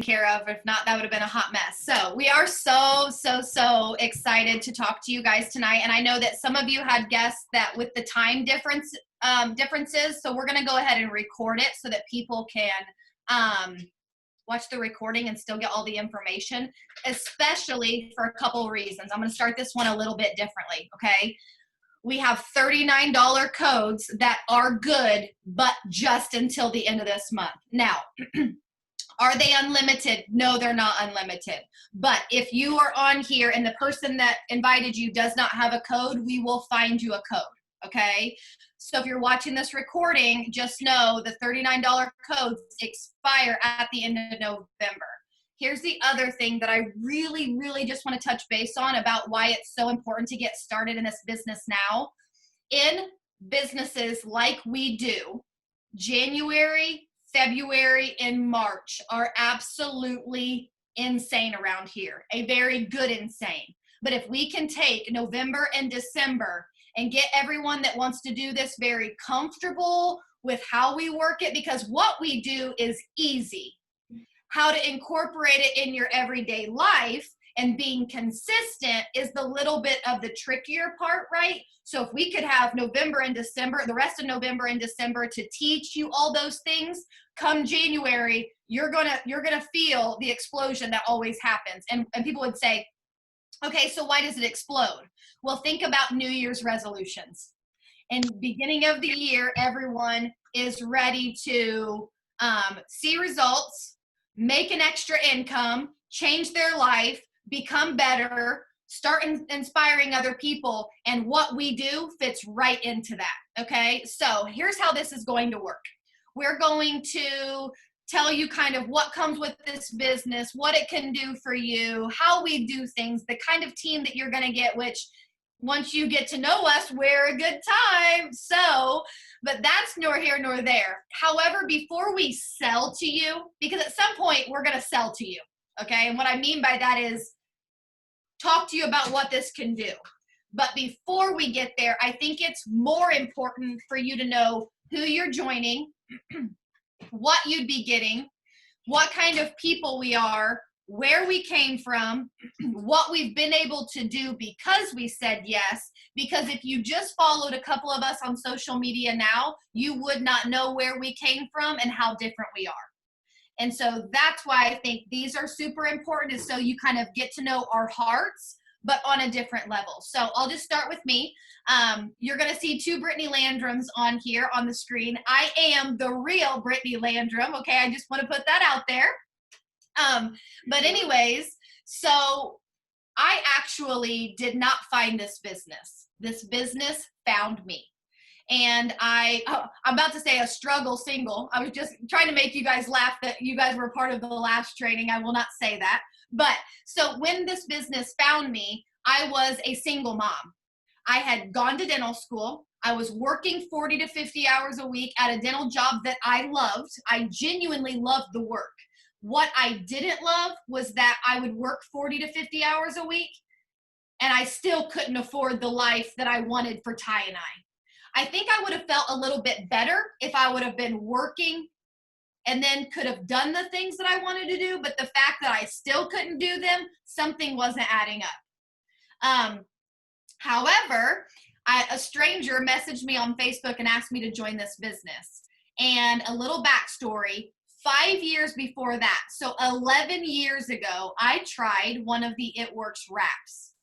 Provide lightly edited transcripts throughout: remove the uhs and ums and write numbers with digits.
care of. If not, that would have been a hot mess. So we are so excited to talk to you guys tonight. And I know that some of you had guessed that with the time differences, so we're going to go ahead and record it so that people can watch the recording and still get all the information, especially for a couple of reasons. I'm going to start this one a little bit differently, okay? We have $39 codes that are good, but just until the end of this month. Now, are they unlimited? No, they're not unlimited. But if you are on here and the person that invited you does not have a code, we will find you a code, okay? So if you're watching this recording, just know the $39 codes expire at the end of November. Here's the other thing that I really just want to touch base on about why it's so important to get started in this business now. In businesses like we do, January, February, and March are absolutely insane around here. A very good insane. But if we can take November and December and get everyone that wants to do this very comfortable with how we work it, because what we do is easy. How to incorporate it in your everyday life and being consistent is the little bit of the trickier part, right? So if we could have November and December, the rest of November and December to teach you all those things, come January, you're gonna feel the explosion that always happens. And people would say, okay, so why does it explode? Well, think about New Year's resolutions. In the beginning of the year, everyone is ready to see results, make an extra income, change their life, become better, start inspiring other people, and what we do fits right into that, okay? So here's how this is going to work. We're going to tell you kind of what comes with this business, what it can do for you, how we do things, the kind of team that you're gonna get, which once you get to know us, we're a good time. So, but that's nor here nor there. However, before we sell to you, because at some point we're going to sell to you, okay? And what I mean by that is talk to you about what this can do. But before we get there, I think it's more important for you to know who you're joining, what you'd be getting, what kind of people we are, where we came from, what we've been able to do because we said yes. Because if you just followed a couple of us on social media now, you would not know where we came from and how different we are. And so that's why I think these are super important, is so you kind of get to know our hearts, but on a different level. So I'll just start with me. You're going to see two Brittany Landrums on here on the screen. I am the real Brittany Landrum. Okay, I just want to put that out there. But anyways, so I actually did not find this business. This business found me. And I'm about to say a struggle single. I was just trying to make you guys laugh that you guys were part of the last training. I will not say that. But so when this business found me, I was a single mom. I had gone to dental school. I was working 40 to 50 hours a week at a dental job that I loved. I genuinely loved the work. What I didn't love was that I would work 40 to 50 hours a week and I still couldn't afford the life that I wanted for Ty and I. I think I would have felt a little bit better if I would have been working and then could have done the things that I wanted to do, but the fact that I still couldn't do them, something wasn't adding up. However, a stranger messaged me on Facebook and asked me to join this business. And a little backstory, 5 years before that, so 11 years ago, I tried one of the It Works wraps.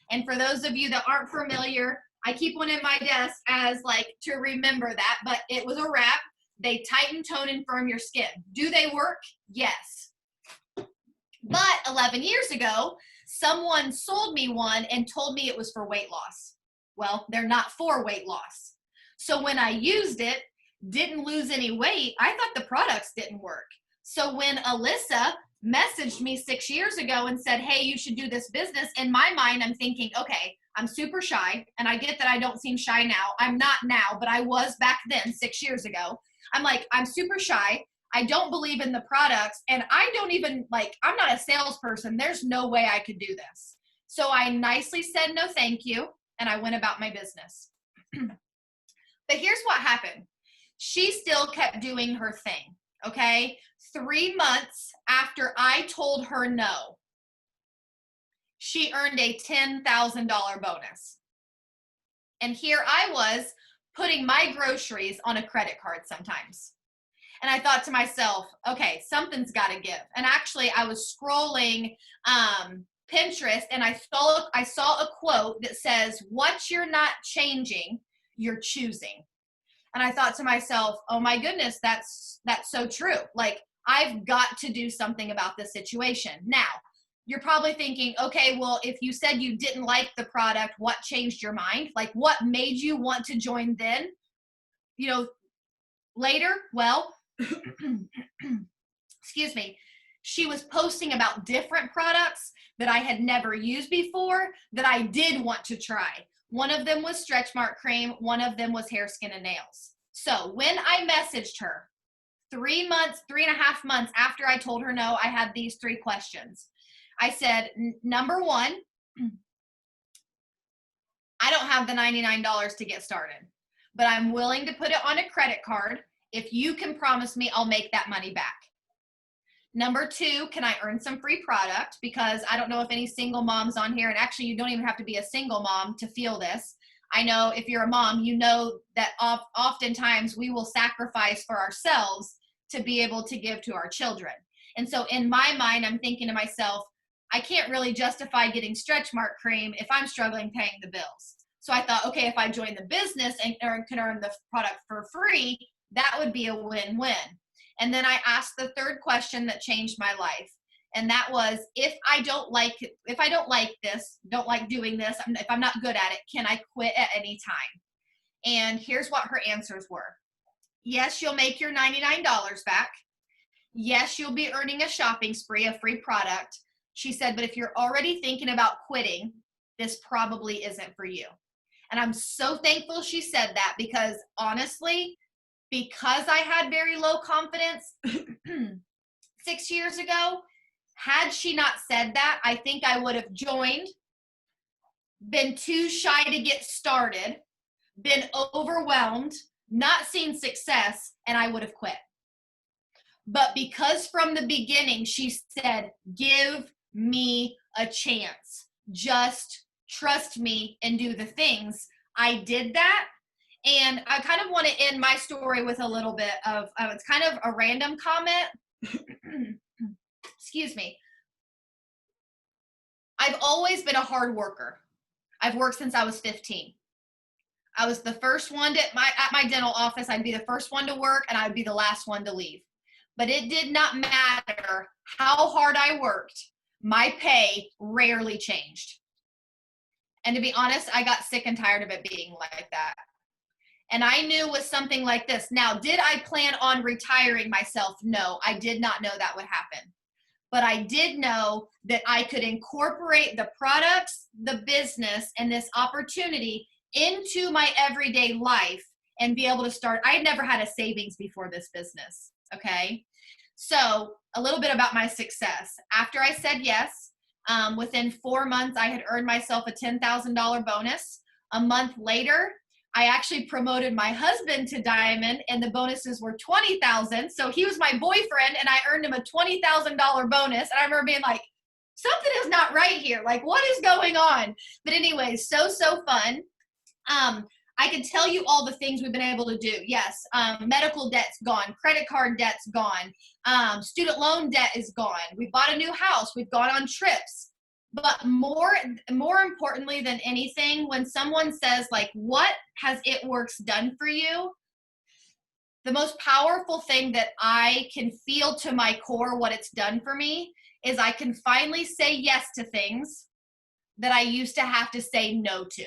And for those of you that aren't familiar, I keep one in my desk as like to remember that, but it was a wrap. They tighten, tone, and firm your skin. Do they work? Yes. But 11 years ago, someone sold me one and told me it was for weight loss. Well, they're not for weight loss. So when I used it, didn't lose any weight, I thought the products didn't work. So when Alyssa messaged me 6 years ago and said, hey, you should do this business, in my mind, I'm thinking, okay, I'm super shy, and I get that I don't seem shy now. I'm not now, but I was back then 6 years ago. I'm like, I'm super shy. I don't believe in the products, and I don't even, I'm not a salesperson. There's no way I could do this. So I nicely said no thank you, and I went about my business. But here's what happened. She still kept doing her thing, okay? 3 months after I told her no, she earned a $10,000 bonus. And here I was putting my groceries on a credit card sometimes. And I thought to myself, okay, something's got to give. And actually, I was scrolling Pinterest, and I saw a quote that says, "What you're not changing, you're choosing." And I thought to myself, oh my goodness, that's so true. Like, I've got to do something about this situation. Now, you're probably thinking, okay, well, if you said you didn't like the product, what changed your mind? Like, what made you want to join then? Later? Well, excuse me. She was posting about different products that I had never used before that I did want to try. One of them was stretch mark cream. One of them was hair, skin, and nails. So when I messaged her 3.5 months after I told her no, I had these 3 questions. I said, number 1, I don't have the $99 to get started, but I'm willing to put it on a credit card. If you can promise me I'll make that money back. Number 2, can I earn some free product? Because I don't know if any single moms on here, and actually you don't even have to be a single mom to feel this. I know if you're a mom, you know that oftentimes we will sacrifice for ourselves to be able to give to our children. And so in my mind, I'm thinking to myself, I can't really justify getting stretch mark cream if I'm struggling paying the bills. So I thought, okay, if I join the business and can earn the product for free, that would be a win-win. And then I asked the 3rd question that changed my life. And that was, if I don't like this, don't like doing this, if I'm not good at it, can I quit at any time? And here's what her answers were. Yes, you'll make your $99 back. Yes, you'll be earning a shopping spree, a free product. She said, but if you're already thinking about quitting, this probably isn't for you. And I'm so thankful she said that, because honestly, because I had very low confidence 6 years ago, had she not said that, I think I would have joined, been too shy to get started, been overwhelmed, not seen success, and I would have quit. But because from the beginning she said, give me a chance, just trust me and do the things, I did that. And I kind of want to end my story with a little bit of, it's kind of a random comment. Excuse me. I've always been a hard worker. I've worked since I was 15. I was the first one at my dental office. I'd be the first one to work, and I'd be the last one to leave. But it did not matter how hard I worked. My pay rarely changed. And to be honest, I got sick and tired of it being like that. And I knew with something like this. Now, did I plan on retiring myself? No, I did not know that would happen. But I did know that I could incorporate the products, the business, and this opportunity into my everyday life and be able to start. I had never had a savings before this business, okay? So a little bit about my success. After I said yes, within 4 months, I had earned myself a $10,000 bonus. A month later, I actually promoted my husband to diamond, and the bonuses were $20,000. So he was my boyfriend, and I earned him a $20,000 bonus. And I remember being like, something is not right here. Like, what is going on? But anyway, so fun. I can tell you all the things we've been able to do. Yes, medical debt's gone. Credit card debt's gone. Student loan debt is gone. We bought a new house. We've gone on trips. But more importantly than anything, when someone says, like, what has It Works done for you? The most powerful thing that I can feel to my core what it's done for me is I can finally say yes to things that I used to have to say no to.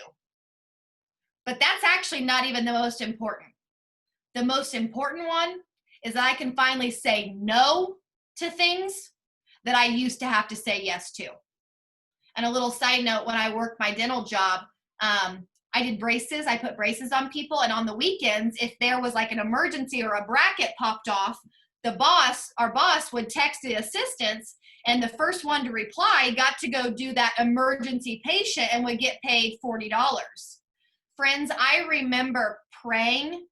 But that's actually not even the most important. The most important one is that I can finally say no to things that I used to have to say yes to. And a little side note, when I worked my dental job, I did braces. I put braces on people. And on the weekends, if there was like an emergency or a bracket popped off, our boss would text the assistants, and the first one to reply got to go do that emergency patient and would get paid $40. Friends, I remember praying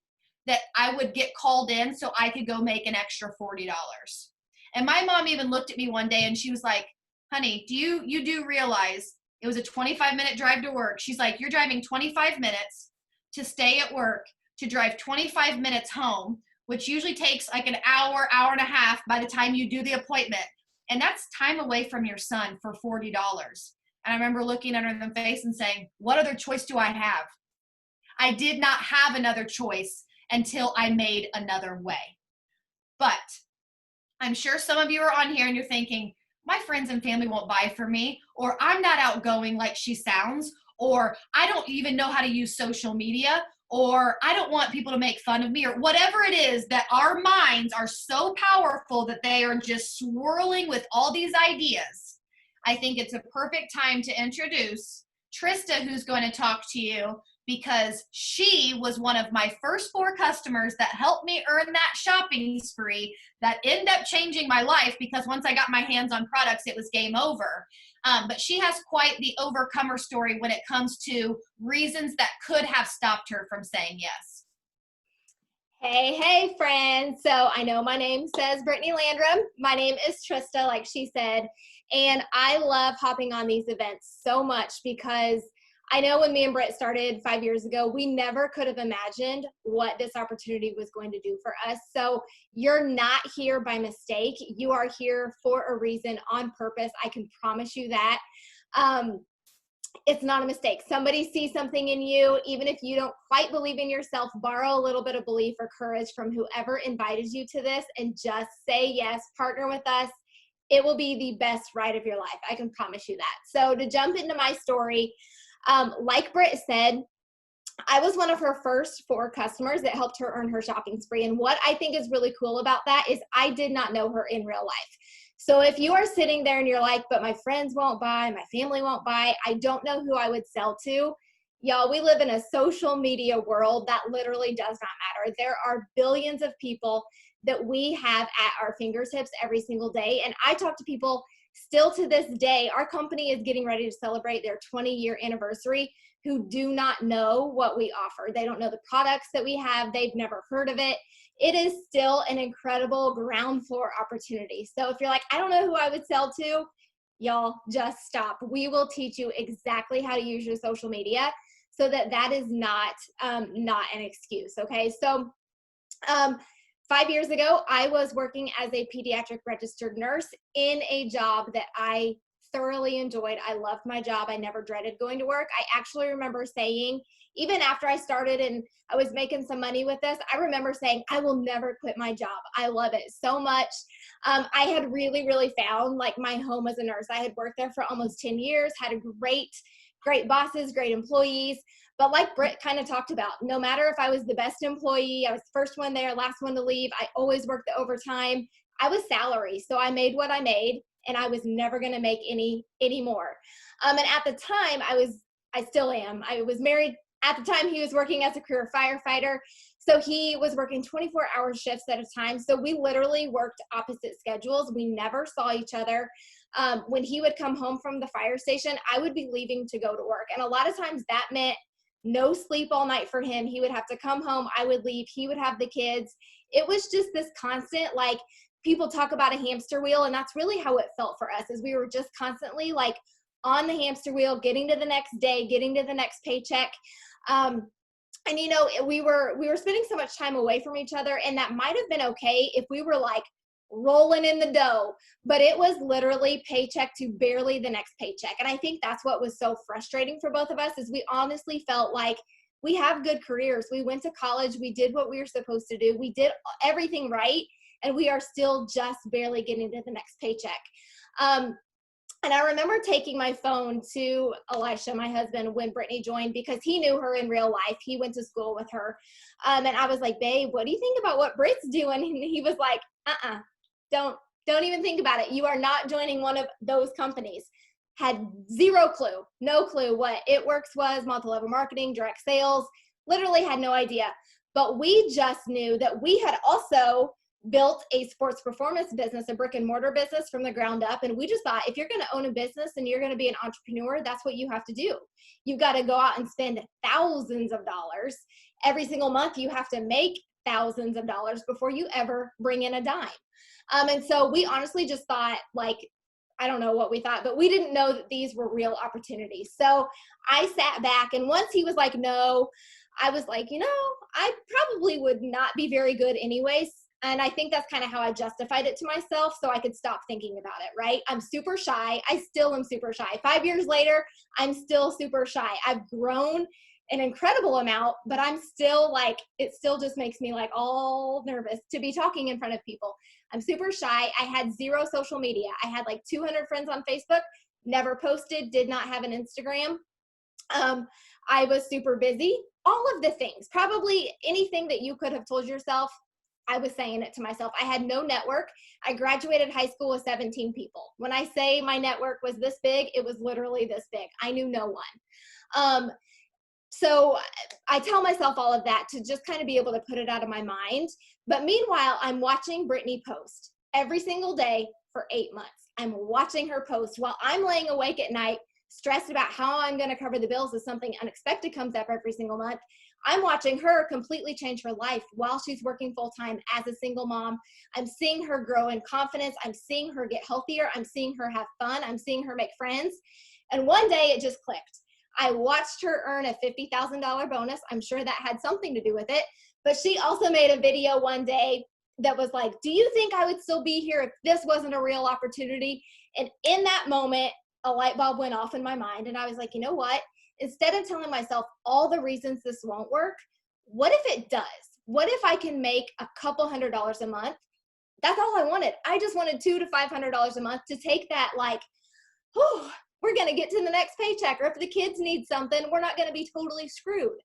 that I would get called in so I could go make an extra $40. And my mom even looked at me one day and she was like, honey, you do realize it was a 25-minute drive to work. She's like, you're driving 25 minutes to stay at work, to drive 25 minutes home, which usually takes like an hour, hour and a half by the time you do the appointment. And that's time away from your son for $40. And I remember looking at her in the face and saying, what other choice do I have? I did not have another choice until I made another way. But I'm sure some of you are on here and you're thinking, my friends and family won't buy for me, or I'm not outgoing like she sounds, or I don't even know how to use social media, or I don't want people to make fun of me, or whatever it is that our minds are so powerful that they are just swirling with all these ideas. I think it's a perfect time to introduce Trista, who's going to talk to you, because she was one of my first 4 customers that helped me earn that shopping spree that ended up changing my life, because once I got my hands on products, it was game over. But she has quite the overcomer story when it comes to reasons that could have stopped her from saying yes. Hey, friends. So I know my name says Brittany Landrum. My name is Trista, like she said, and I love hopping on these events so much because I know when me and Britt started 5 years ago, we never could have imagined what this opportunity was going to do for us. So you're not here by mistake. You are here for a reason, on purpose. I can promise you that. It's not a mistake. Somebody sees something in you, even if you don't quite believe in yourself, borrow a little bit of belief or courage from whoever invited you to this and just say yes, partner with us. It will be the best ride of your life. I can promise you that. So to jump into my story, like Britt said, I was one of her first 4 customers that helped her earn her shopping spree. And what I think is really cool about that is I did not know her in real life. So if you are sitting there and you're like, but my friends won't buy, my family won't buy, I don't know who I would sell to. Y'all, we live in a social media world that literally does not matter. There are billions of people that we have at our fingertips every single day. And I talk to people still to this day. Our company is getting ready to celebrate their 20-year anniversary who do not know what we offer. They don't know the products that we have. They've never heard of it. It is still an incredible ground floor opportunity. So if you're like, I don't know who I would sell to, y'all, just stop. We will teach you exactly how to use your social media so that that is not an excuse, okay? So 5 years ago, I was working as a pediatric registered nurse in a job that I thoroughly enjoyed. I loved my job. I never dreaded going to work. I actually remember saying, even after I started and I was making some money with this, I remember saying, I will never quit my job. I love it so much. I had really found like my home as a nurse. I had worked there for almost 10 years, had a great bosses, great employees. But like Britt kind of talked about, no matter if I was the best employee, I was the first one there, last one to leave, I always worked the overtime. I was salary, so I made what I made, and I was never going to make any more. And at the time, I still am. I was married. At the time, he was working as a career firefighter, so he was working 24-hour shifts at a time. So we literally worked opposite schedules. We never saw each other. When he would come home from the fire station, I would be leaving to go to work, and a lot of times that meant no sleep all night for him. He would have to come home. I would leave. He would have the kids. It was just this constant, like, people talk about a hamster wheel, and that's really how it felt for us, is we were just constantly like on the hamster wheel, getting to the next day, getting to the next paycheck. And you know, we were spending so much time away from each other, and that might have been okay if we were like rolling in the dough, but it was literally paycheck to barely the next paycheck. And I think that's what was so frustrating for both of us, is we honestly felt like we have good careers. We went to college. We did what we were supposed to do. We did everything right. And we are still just barely getting to the next paycheck. And I remember taking my phone to Elisha, my husband, when Brittany joined, because he knew her in real life. He went to school with her. And I was like, babe, what do you think about what Britt's doing? And he was like, don't even think about it. You are not joining one of those companies. Had zero clue, no clue what It Works was, multi-level marketing, direct sales, literally had no idea. But we just knew that we had also built a sports performance business, a brick and mortar business from the ground up. And we just thought, if you're going to own a business and you're going to be an entrepreneur, that's what you have to do. You've got to go out and spend thousands of dollars every single month. You have to make thousands of dollars before you ever bring in a dime. And so we honestly just thought, like, I don't know what we thought, but we didn't know that these were real opportunities. So I sat back, and once he was like, no, I was like, I probably would not be very good anyways. And I think that's kind of how I justified it to myself so I could stop thinking about it, right? I'm super shy. I still am super shy. 5 years later, I'm still super shy. I've grown an incredible amount, but I'm still like, it still just makes me like all nervous to be talking in front of people. I'm super shy. I had zero social media. I had like 200 friends on Facebook, never posted, did not have an Instagram. I was super busy. All of the things, probably anything that you could have told yourself, I was saying it to myself. I had no network. I graduated high school with 17 people. When I say my network was this big, it was literally this big. I knew no one. So I tell myself all of that to just kind of be able to put it out of my mind. But meanwhile, I'm watching Brittany post every single day for 8 months. I'm watching her post while I'm laying awake at night, stressed about how I'm going to cover the bills if something unexpected comes up every single month. I'm watching her completely change her life while she's working full-time as a single mom. I'm seeing her grow in confidence. I'm seeing her get healthier. I'm seeing her have fun. I'm seeing her make friends. And one day it just clicked. I watched her earn a $50,000 bonus. I'm sure that had something to do with it. But she also made a video one day that was like, do you think I would still be here if this wasn't a real opportunity? And in that moment, a light bulb went off in my mind. And I was like, you know what? Instead of telling myself all the reasons this won't work, what if it does? What if I can make a couple $100s a month? That's all I wanted. I just wanted $200 to $500 a month to take that, like, whew, we're going to get to the next paycheck, or if the kids need something, we're not going to be totally screwed.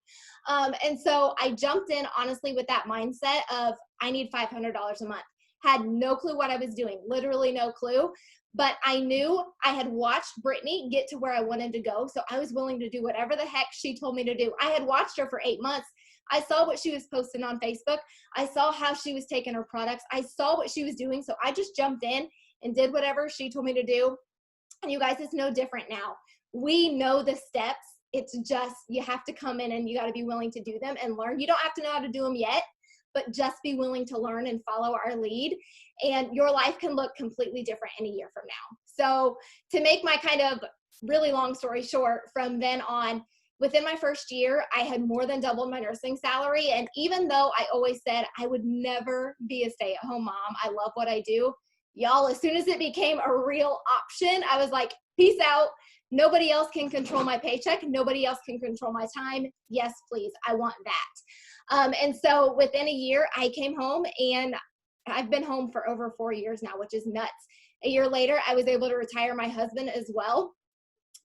And so I jumped in honestly with that mindset of I need $500 a month. Had no clue what I was doing, literally no clue. But I knew I had watched Brittany get to where I wanted to go. So I was willing to do whatever the heck she told me to do. I had watched her for 8 months. I saw what she was posting on Facebook. I saw how she was taking her products. I saw what she was doing. So I just jumped in and did whatever she told me to do. And you guys, it's no different now. We know the steps. It's just, you have to come in and you got to be willing to do them and learn. You don't have to know how to do them yet, but just be willing to learn and follow our lead. And your life can look completely different in a year from now. So to make my kind of really long story short, from then on, within my first year, I had more than doubled my nursing salary. And even though I always said I would never be a stay-at-home mom, I love what I do. Y'all, as soon as it became a real option, I was like, peace out. Nobody else can control my paycheck. Nobody else can control my time. Yes, please. I want that. And so within a year, I came home, and I've been home for over 4 years now, which is nuts. A year later, I was able to retire my husband as well,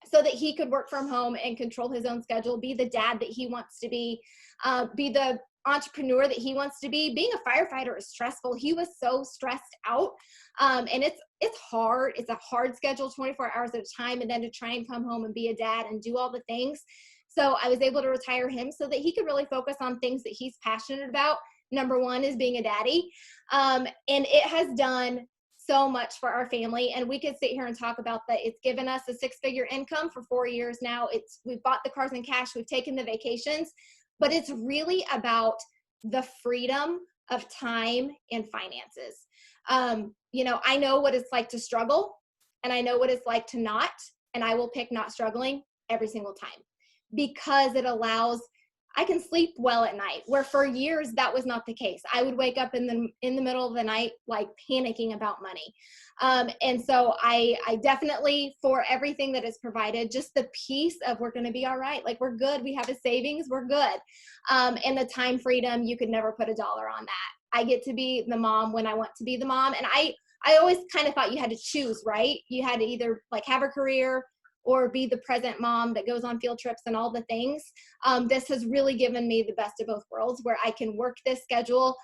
so that he could work from home and control his own schedule, be the dad that he wants to be the entrepreneur that he wants to be. Being a firefighter is stressful. He was so stressed out. And it's hard. It's a hard schedule, 24 hours at a time. And then to try and come home and be a dad and do all the things. So I was able to retire him so that he could really focus on things that he's passionate about. Number one is being a daddy. And it has done so much for our family, and we could sit here and talk about that. It's given us a 6-figure income for 4 years now. We've bought the cars in cash, we've taken the vacations, but it's really about the freedom of time and finances. I know what it's like to struggle, and I know what it's like to not, and I will pick not struggling every single time, because it allows, I can sleep well at night, where for years that was not the case. I would wake up in the middle of the night, like panicking about money. And so I definitely, for everything that is provided, just the peace of we're going to be all right. Like, we're good. We have a savings. We're good. And the time freedom, you could never put a dollar on that. I get to be the mom when I want to be the mom. And I always kind of thought you had to choose, right? You had to either like have a career or be the present mom that goes on field trips and all the things. This has really given me the best of both worlds, where I can work this schedule,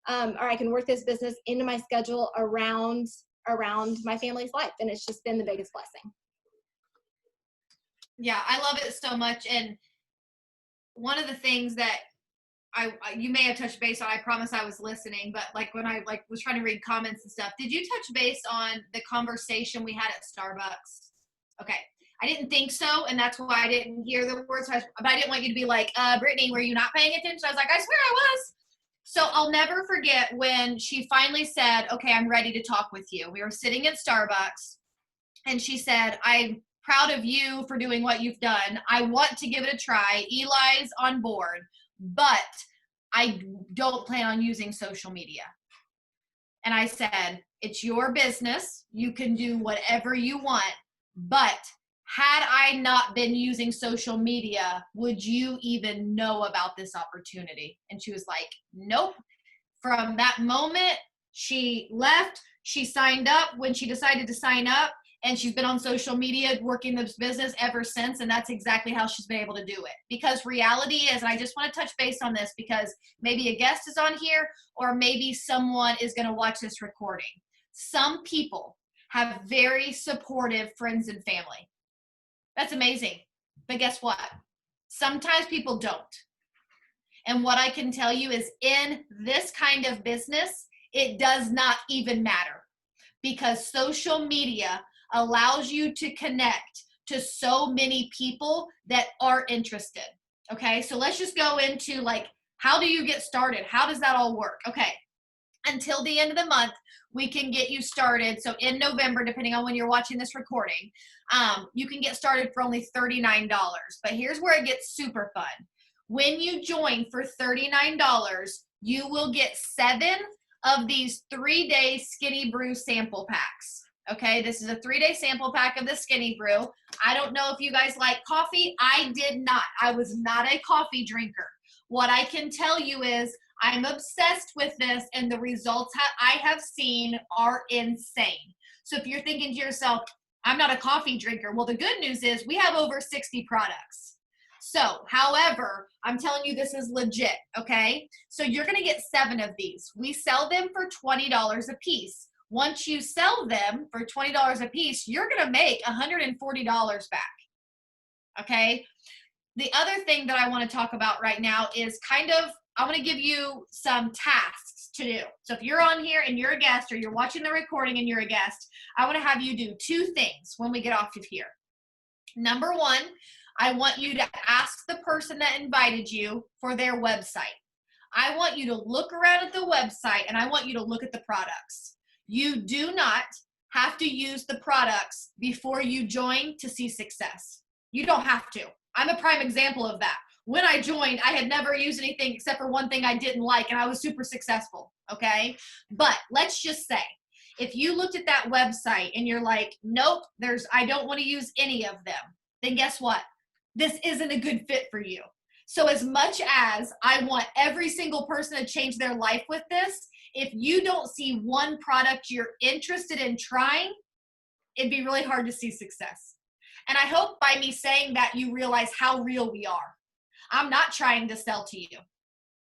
or I can work this business into my schedule around my family's life. And it's just been the biggest blessing. Yeah, I love it so much. And one of the things that you may have touched base on, I promise I was listening, but like when I was trying to read comments and stuff, did you touch base on the conversation we had at Starbucks? Okay. I didn't think so, and that's why I didn't hear the words. But I didn't want you to be like, Brittany, were you not paying attention? I was like, I swear I was. So I'll never forget when she finally said, okay, I'm ready to talk with you. We were sitting at Starbucks and she said, I'm proud of you for doing what you've done. I want to give it a try. Eli's on board, but I don't plan on using social media. And I said, it's your business. You can do whatever you want. But had I not been using social media, would you even know about this opportunity? And she was like, nope. From that moment, she left. She signed up when she decided to sign up. And she's been on social media working this business ever since. And that's exactly how she's been able to do it. Because reality is, and I just want to touch base on this because maybe a guest is on here or maybe someone is going to watch this recording. Some people have very supportive friends and family. That's amazing. But guess what? Sometimes people don't. And what I can tell you is in this kind of business, it does not even matter because social media allows you to connect to so many people that are interested. Okay, so let's just go into like, how do you get started? How does that all work? Okay, until the end of the month, we can get you started. So in November, depending on when you're watching this recording, you can get started for only $39. But here's where it gets super fun. When you join for $39, you will get 7 of these 3-day Skinny Brew sample packs. Okay, this is a 3-day sample pack of the Skinny Brew. I don't know if you guys like coffee. I did not. I was not a coffee drinker. What I can tell you is I'm obsessed with this, and the results I have seen are insane. So if you're thinking to yourself, I'm not a coffee drinker, well, the good news is we have over 60 products. So, however, I'm telling you this is legit, okay? So you're going to get 7 of these. We sell them for $20 a piece. Once you sell them for $20 a piece, you're going to make $140 back, okay? The other thing that I want to talk about right now is I want to give you some tasks to do. So if you're on here and you're a guest or you're watching the recording and you're a guest, I want to have you do 2 things when we get off of here. Number 1, I want you to ask the person that invited you for their website. I want you to look around at the website and I want you to look at the products. You do not have to use the products before you join to see success. You don't have to. I'm a prime example of that. When I joined, I had never used anything except for one thing I didn't like, and I was super successful, okay? But let's just say, if you looked at that website and you're like, nope, I don't want to use any of them, then guess what? This isn't a good fit for you. So as much as I want every single person to change their life with this, if you don't see one product you're interested in trying, it'd be really hard to see success. And I hope by me saying that you realize how real we are. I'm not trying to sell to you,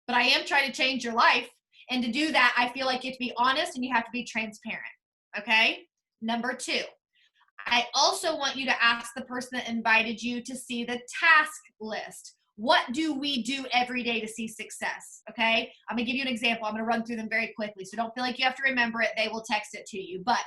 but I am trying to change your life. And to do that, I feel like you have to be honest and you have to be transparent. Okay? Number 2, I also want you to ask the person that invited you to see the task list. What do we do every day to see success? Okay? I'm going to give you an example. I'm going to run through them very quickly. So don't feel like you have to remember it. They will text it to you. But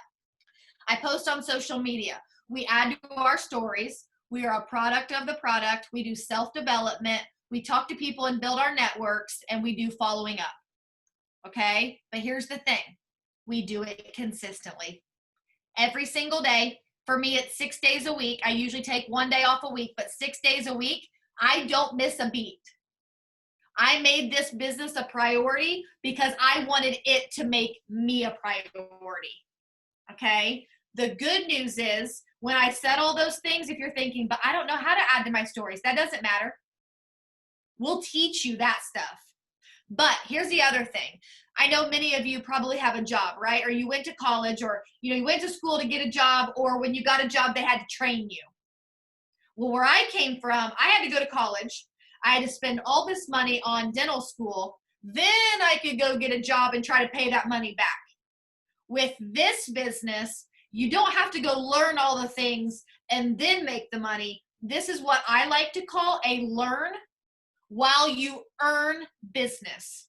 I post on social media. We add to our stories. We are a product of the product. We do self-development. We talk to people and build our networks, and we do following up. Okay? But here's the thing. We do it consistently. Every single day. For me, it's 6 days a week. I usually take 1 day off a week, but 6 days a week, I don't miss a beat. I made this business a priority because I wanted it to make me a priority. Okay? The good news is when I said all those things, if you're thinking, but I don't know how to add to my stories, that doesn't matter. We'll teach you that stuff. But here's the other thing. I know many of you probably have a job, right? Or you went to college, or you went to school to get a job, or when you got a job, they had to train you. Well, where I came from, I had to go to college. I had to spend all this money on dental school. Then I could go get a job and try to pay that money back. With this business, you don't have to go learn all the things and then make the money. This is what I like to call a learn while you earn business.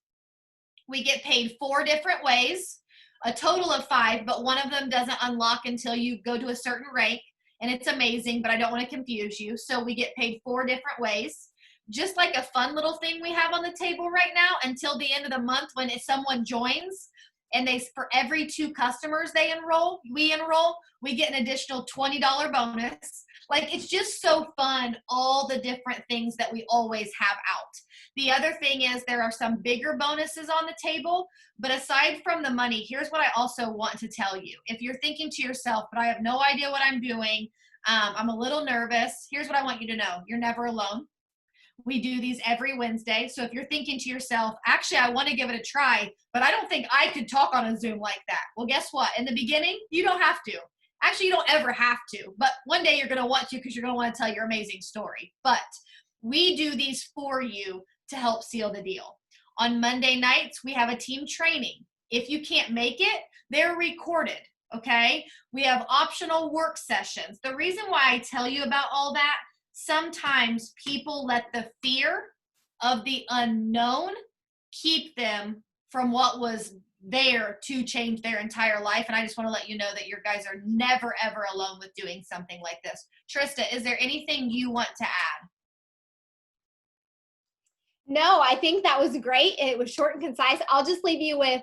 We get paid 4 different ways, a total of 5, but one of them doesn't unlock until you go to a certain rank, and it's amazing, but I don't want to confuse you. So we get paid 4 different ways. just like a fun little thing we have on the table right now until the end of the month when if someone joins and for every 2 customers we enroll, we get an additional $20 bonus. Like, it's just so fun, all the different things that we always have out. The other thing is there are some bigger bonuses on the table, but aside from the money, here's what I also want to tell you. If you're thinking to yourself, but I have no idea what I'm doing, I'm a little nervous, here's what I want you to know. You're never alone. We do these every Wednesday. So if you're thinking to yourself, actually, I want to give it a try, but I don't think I could talk on a Zoom like that. Well, guess what? In the beginning, you don't have to. Actually, you don't ever have to, but one day you're going to want to because you're going to want to tell your amazing story. But we do these for you to help seal the deal. On Monday nights, we have a team training. If you can't make it, they're recorded, okay? We have optional work sessions. The reason why I tell you about all that, sometimes people let the fear of the unknown keep them from what was there to change their entire life. And I just want to let you know that your guys are never, ever alone with doing something like this. Trista, is there anything you want to add? No, I think that was great. It was short and concise. I'll just leave you with,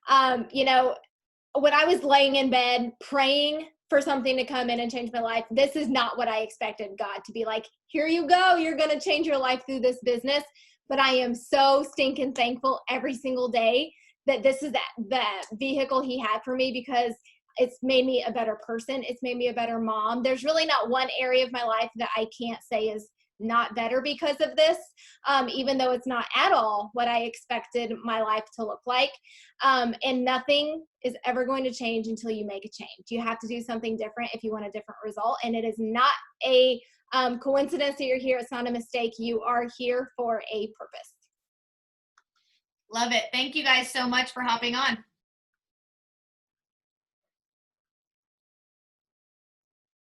when I was laying in bed praying for something to come in and change my life, this is not what I expected God to be like, here you go, you're going to change your life through this business. But I am so stinking thankful every single day that this is the vehicle he had for me, because it's made me a better person. It's made me a better mom. There's really not one area of my life that I can't say is not better because of this, even though it's not at all what I expected my life to look like. And nothing is ever going to change until you make a change. You have to do something different if you want a different result. And it is not a coincidence that you're here. It's not a mistake. You are here for a purpose. Love it. Thank you guys so much for hopping on.